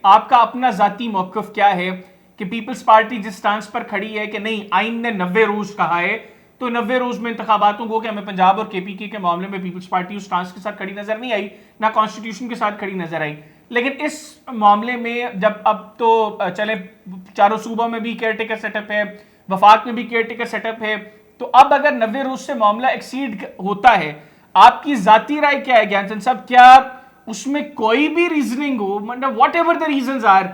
आपका अपना जाती मौकफ क्या है कि पीपल्स पार्टी जिस स्टांस पर खड़ी है कि नहीं, आइन ने 90 रोज कहा है, तो 90 रोज में इंतखाबातों को, कि हमें पंजाब और केपीके के मामले में पीपल्स पार्टी उस स्टांस के साथ खड़ी नजर नहीं आई, ना कॉन्स्टिट्यूशन के साथ खड़ी नजर आई। लेकिन इस मामले में जब अब तो चले चारों सूबों में भी केयर टेकर सेटअप है, वफाक में भी केयर टेकर सेटअप है, तो अब अगर 90 रोज से मामला एक्सीड होता है, आपकी जाती राय क्या है ज्ञानचंद साहब? क्या उसमें कोई भी रीजनिंग हो, मतलब whatever the reason are,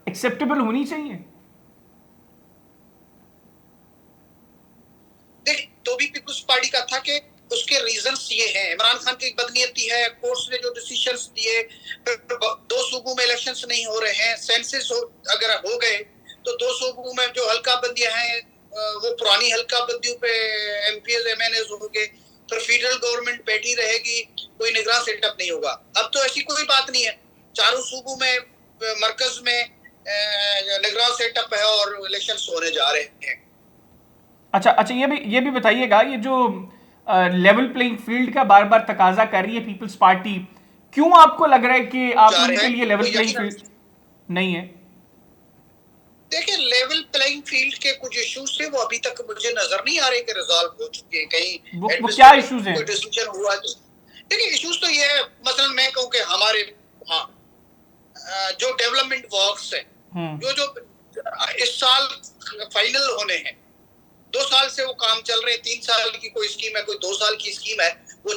acceptable होनी चाहिए? देख, तो भी पीपुल्स पार्टी का था कि उसके रीजंस ये हैं, इमरान खान की बदनीयती है, कोर्ट्स ने जो डिसीजंस दिए, 2 सूबों में इलेक्शंस नहीं हो रहे हैं, सेंसस अगर हो गए तो 2 सूबों में जो हल्का बंदियां हैं वो पुरानी हल्का बंदियों पे एमपीएस एमएनएस होंगे, फिर फेडरल गवर्नमेंट बैठी रहेगी, कोई निगरान सेटअप नहीं होगा। अब तो ऐसी कोई बात नहीं है, चारों सूबों में मरकज में निगरान सेटअप है और इलेक्शंस होने जा रहे हैं। अच्छा अच्छा, ये भी बताइएगा, ये जो लेवल प्लेइंग फील्ड का बार बार तकाजा कर रही है पीपल्स पार्टी, क्यों आपको लग रहा है कि आप जा रहे उनके हैं लिए लेवल तो प्लेइंग यकीनन फील्ड नहीं है? देखिए, लेवल प्लेइंग फील्ड के कुछ इश्यूज थे, वो अभी तक मुझे नजर नहीं आ रहे कि रिजॉल्व हो चुके हैं। कहीं वो क्या इश्यूज हैं? कोई डिसीजन हुआ तो देखिए, इश्यूज तो ये है, मसलन मैं कहूँ कि हमारे हाँ जो डेवलपमेंट वर्क्स हैं, जो जो इस साल फाइनल होने हैं, 2 साल से वो काम चल रहे हैं, 3 साल की कोई स्कीम है, कोई 2 साल की स्कीम है, वो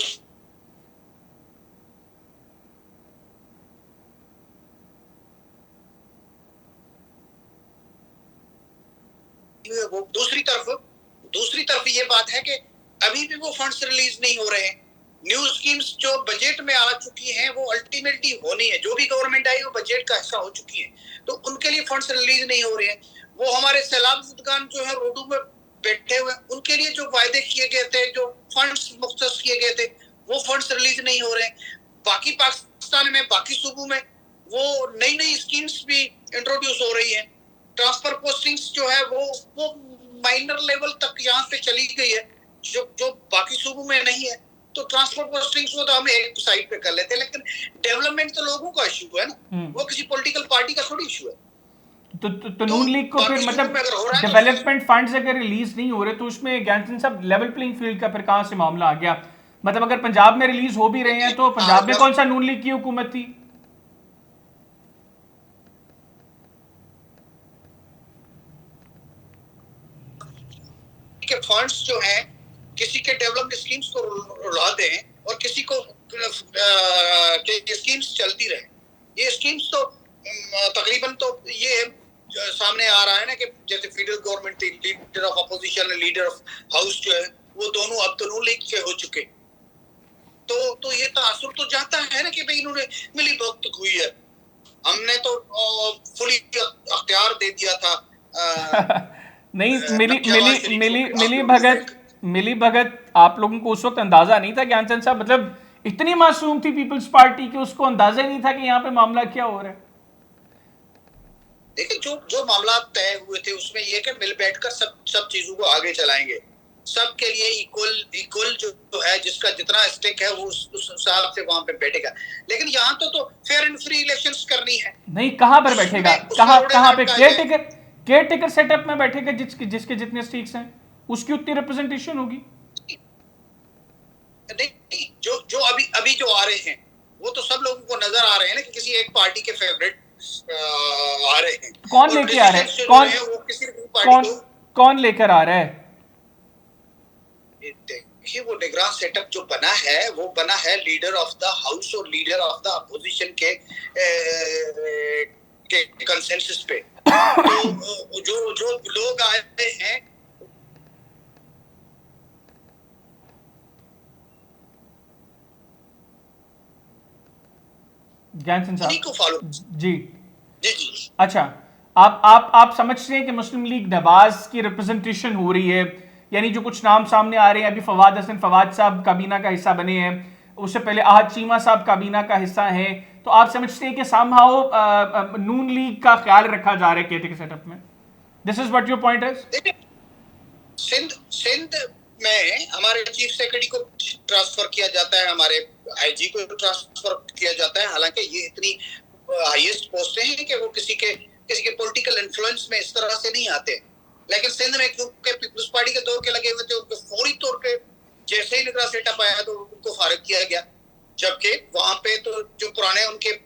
दूसरी तरफ ये बात है कि अभी भी वो फंड्स रिलीज नहीं हो रहे हैं। न्यू स्कीम्स जो बजट में आ चुकी हैं वो अल्टीमेटली होनी है, जो भी गवर्नमेंट आई वो बजट का हिस्सा हो चुकी है, तो उनके लिए फंड्स रिलीज नहीं हो रहे हैं। वो हमारे सैलाब ज़ुदगान जो है रोडों में बैठे हुए, उनके लिए जो वायदे किए गए थे, जो फंड्स मुख्तस किए गए थे, वो फंड्स रिलीज नहीं हो रहे हैं। बाकी पाकिस्तान में, बाकी सूबों में वो नई नई स्कीम्स भी इंट्रोड्यूस हो रही है। ट्रांसफर पोस्टिंग्स जो है वो माइनर लेवल तक यहाँ पे चली गई है, जो बाकी सूबों में नहीं है। तो ट्रांसपोर्ट पोस्टिंग्स को तो हम एक साइड पे कर लेते हैं, लेकिन डेवलपमेंट तो लोगों का इशू है ना, वो किसी पॉलिटिकल पार्टी का थोड़ी इशू है। तो नून लीग को फिर मतलब तो डेवलपमेंट फंड्स अगर रिलीज नहीं हो रहे, तो उसमें ज्ञानचंद साहब लेवल प्लेइंग फील्ड का फिर कहां से मामला आ गया? मतलब अगर पंजाब में रिलीज हो भी रहे हैं, तो पंजाब में कौन सा नून लीग की हुकूमत थी? के फंड्स जो हैं किसी के डेवलपमेंट स्कीम्स को रुला दें और किसी को स्कीम्स चलती रहे। ये स्कीम्स तो तकरीबन तो ये सामने आ रहा है ना कि जैसे फेडरल गवर्नमेंट थी, लीडर ऑफ अपोजिशन और लीडर ऑफ हाउस जो है वो दोनों अब तो नून लीग के हो चुके। तो ये तासुर तो जाता है ना कि भाई इन्होंने मिली भगत हुई है, हमने तो फुली अख्तियार दे दिया था। नहीं, मिली भगत आप लोगों को उस वक्त अंदाजा नहीं था ज्ञानचंद साहब? मतलब इतनी मासूम थी पीपल्स पार्टी कि उसको अंदाजा ही नहीं था कि यहाँ पे मामला क्या हो रहा है। देखिए, जो मामला तय हुए थे उसमें ये कि मिल बैठकर सब चीजों को आगे चलाएंगे, सबके लिए इक्वल जो है, जिसका जितना स्टेक है वो उस हिसाब से वहां पे बैठेगा। लेकिन यहाँ तो फेयर एंड फ्री इलेक्शंस करनी है। नहीं, कहां पर बैठेगा? कहां पे? केयर टेकर सेटअप में बैठेगा, जिसके जितने स्टेक्स हैं उसकी उतनी रिप्रेजेंटेशन होगी। नहीं, जो अभी जो आ रहे हैं वो तो सब लोगों को नजर आ रहे हैं ना कि किसी एक पार्टी के फेवरेट आ रहे हैं। कौन लेके आ रहे हैं? कौन लेकर आ रहा है? देखिए, वो निगरान सेटअप जो बना है वो बना है लीडर ऑफ द हाउस और लीडर ऑफ द अपोजिशन के कंसेंसस पे। तो जो लोग आए हैं ज्ञानचंद साहब को फॉलो जी जी। अच्छा, आप समझते हैं कि मुस्लिम लीग नवाज की रिप्रेजेंटेशन हो रही है? यानी जो कुछ नाम सामने आ रहे हैं, अभी फवाद हसन फवाद साहब काबीना का हिस्सा बने हैं, उससे पहले आहद चीमा साहब काबीना का हिस्सा हैं, तो आप समझते हैं कि समहाउ नून लीग का ख्याल रखा जा रहा है केटी के सेटअप में? This is what your point is? Sindh में हमारे चीफ सेक्रेटरी को ट्रांसफर किया जाता है, हमारे आईजी को ट्रांसफर किया जाता है। हालांकि ये इतनी हाईएस्ट पोस्टें हैं कि वो किसी के पॉलिटिकल इन्फ्लुएंस में इस तरह से नहीं आते। लेकिन सिंध में क्योंकि पीपल्स पार्टी के दौर के लगे हुए थे, उनको फौरी तौर पे जैसे ही निगरान सेटअप आया तो उनको फारिग किया गया, जबकि वहां पे तो जो पुराने उनके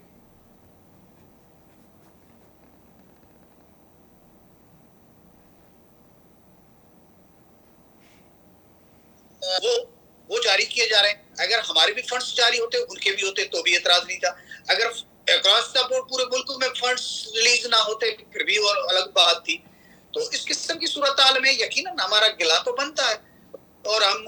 वो जारी किए जा रहे हैं। अगर हमारे भी फंड्स जारी होते, उनके भी होते, तो भी एतराज नहीं था। अगर अक्रॉस द बोर्ड पूरे मुल्क में फंड्स रिलीज ना होते फिर भी और अलग बात थी। तो इस किस्म की सूरत हाल में यकीनन हमारा गिला तो बनता है, और हम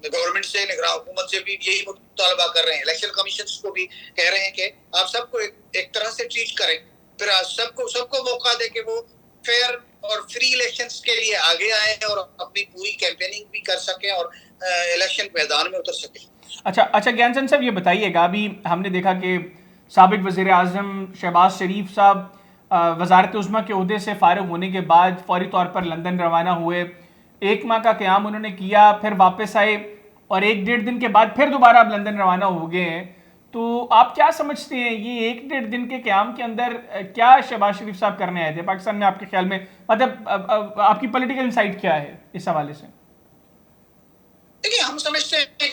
गवर्नमेंट से, निगरान हुकूमत से भी यही मुतालबा कर रहे हैं। इलेक्शन कमीशन को भी कह रहे हैं कि आप सबको एक तरह से ट्रीट करें, फिर सबको मौका दे कि वो फेयर और फ्री इलेक्शंस के लिए आगे आए और अपनी पूरी कैंपेनिंग भी कर सकें और इलेक्शन मैदान में उतर सकें। अच्छा ज्ञानचंद साहब, ये बताइएगा, अभी हमने देखा कि साबिक वज़ीर आज़म शहबाज शरीफ साहब वज़ारत उज़्मा के ओहदे से फारिग होने के बाद फौरी तौर पर लंदन रवाना हुए। 1 माह का क़याम उन्होंने किया, फिर वापस आए और 1-1.5 दिन के बाद फिर दोबारा अब लंदन रवाना हो गए हैं। तो आप क्या समझते हैं, ये 1-1.5 दिन के क़याम के अंदर क्या शहबाज शरीफ साहब करने आए थे पाकिस्तान में, आपके ख्याल में? मतलब आपकी पॉलिटिकल इनसाइट क्या है इस हवाले से? देखिए, हम समझते हैं कि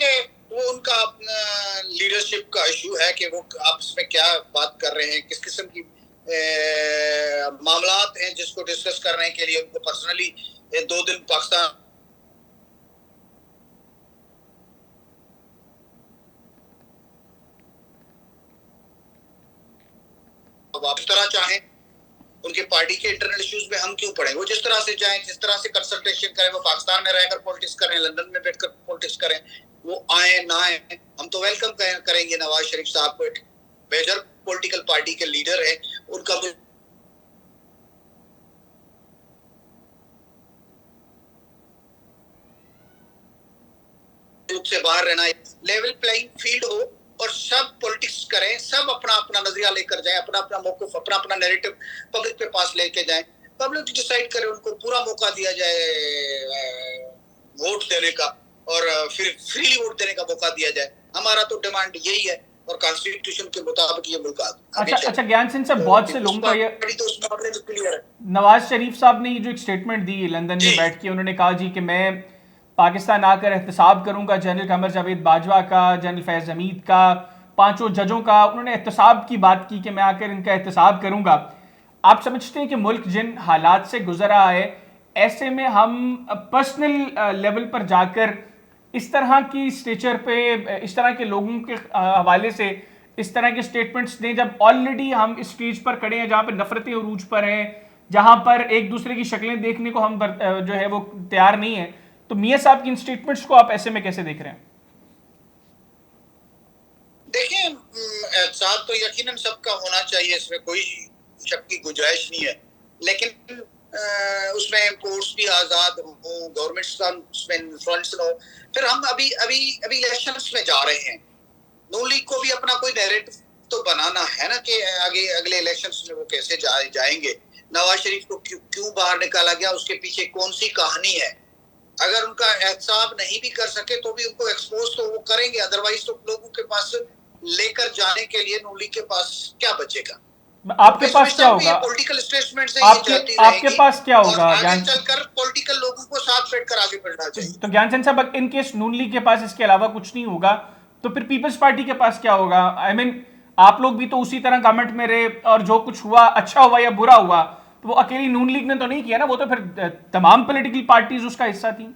वो उनका अपना लीडरशिप का इशू है कि वो आपस में क्या बात कर रहे हैं, किस किस्म की मामलात हैं जिसको डिस्कस करने के लिए उनको पर्सनली 2 दिन पाकिस्तान वापस तरह चाहें। उनके पार्टी के इंटरनल इश्यूज में हम क्यों पड़े? वो जिस तरह से जाएं, जिस तरह से कंसल्टेशन करें, वो पाकिस्तान में रहकर पॉलिटिक्स करें, लंदन में बैठकर पॉलिटिक्स करें, वो आए ना आए, हम तो वेलकम करेंगे। नवाज शरीफ साहब को एक मेजर पॉलिटिकल पार्टी के लीडर है, उनका से बाहर रहना, लेवल प्लेइंग फील्ड हो और सब पॉलिटिक्स करें, सब अपना अपना नजरिया लेकर जाएं, अपना अपना मौक़िफ़, अपना अपना नैरेटिव पब्लिक के पास लेके जाएं, पब्लिक डिसाइड करे, उनको पूरा मौका दिया जाए वोट देने का और फिर फ्रीली वोट देने का मौका दिया जाए। हमारा तो डिमांड यही है और कॉन्स्टिट्यूशन के मुताबिक ये मुल्क अच्छा ज्ञान सिंह साहब, बहुत से लोगों का ये तो उस मामले में क्लियर है। नवाज शरीफ साहब ने जो एक स्टेटमेंट दी लंदन में बैठ के, उन्होंने कहा जी कि मैं पाकिस्तान आकर एहतसाब करूंगा जनरल कमर जावेद बाजवा का, जनरल फैज़ हमीद का, 5 जजों का। उन्होंने एहतसाब की बात की कि मैं आकर इनका एहतसाब करूंगा। आप समझते हैं कि मुल्क जिन हालात से गुजर रहा है, ऐसे में हम पर्सनल लेवल पर जाकर इस तरह की स्टेचर पे, इस तरह के लोगों के हवाले से इस तरह के स्टेटमेंट्स दें, जब ऑलरेडी हम इस स्टेज पर खड़े हैं जहां पर नफरतें उरूज पर हैं, जहां पर एक दूसरे की शक्लें देखने को हम जो है वो तैयार नहीं है? तो मियां साहब की इन स्टेटमेंट्स को आप ऐसे में कैसे देख रहे हैं? देखिए, एहसास तो यकीनन सबका होना चाहिए, इसमें कोई शक की गुंजाइश नहीं है, लेकिन उसमें कोर्ट्स भी आजाद हो, गवर्नमेंट्स का उसमें इन्फ्लुएंस हो। फिर हम अभी इलेक्शंस में जा रहे हैं, नून लीग को भी अपना कोई नैरेटिव तो बनाना है ना कि आगे अगले इलेक्शंस में वो कैसे जाएंगे। नवाज शरीफ को क्यों बाहर निकाला गया, उसके पीछे कौन सी कहानी है? अगर उनका एहसाब नहीं भी कर सके तो भी उनको एक्सपोज तो वो करेंगे, अदरवाइज तो लोगों के पास लेकर जाने के लिए नून लीग के पास क्या बचेगा? आपके पास क्या होगा? पॉलिटिकल स्टेटमेंट से आपके पास क्या होगा? आगे चलकर पॉलिटिकल लोगों को साथ बैठकर आगे बढ़ना चाहिए। तो ज्ञानचंद साहब, इन केस नून लीग के पास इसके अलावा कुछ नहीं होगा, तो फिर पीपल्स पार्टी के पास क्या होगा? आई मीन, आप लोग भी तो उसी तरह गवर्नमेंट में रहे और जो कुछ हुआ, अच्छा हुआ या बुरा हुआ, तो वो अकेली नून लीग ने तो नहीं किया ना, वो तो फिर तमाम पॉलिटिकल पार्टीज उसका हिस्सा थी।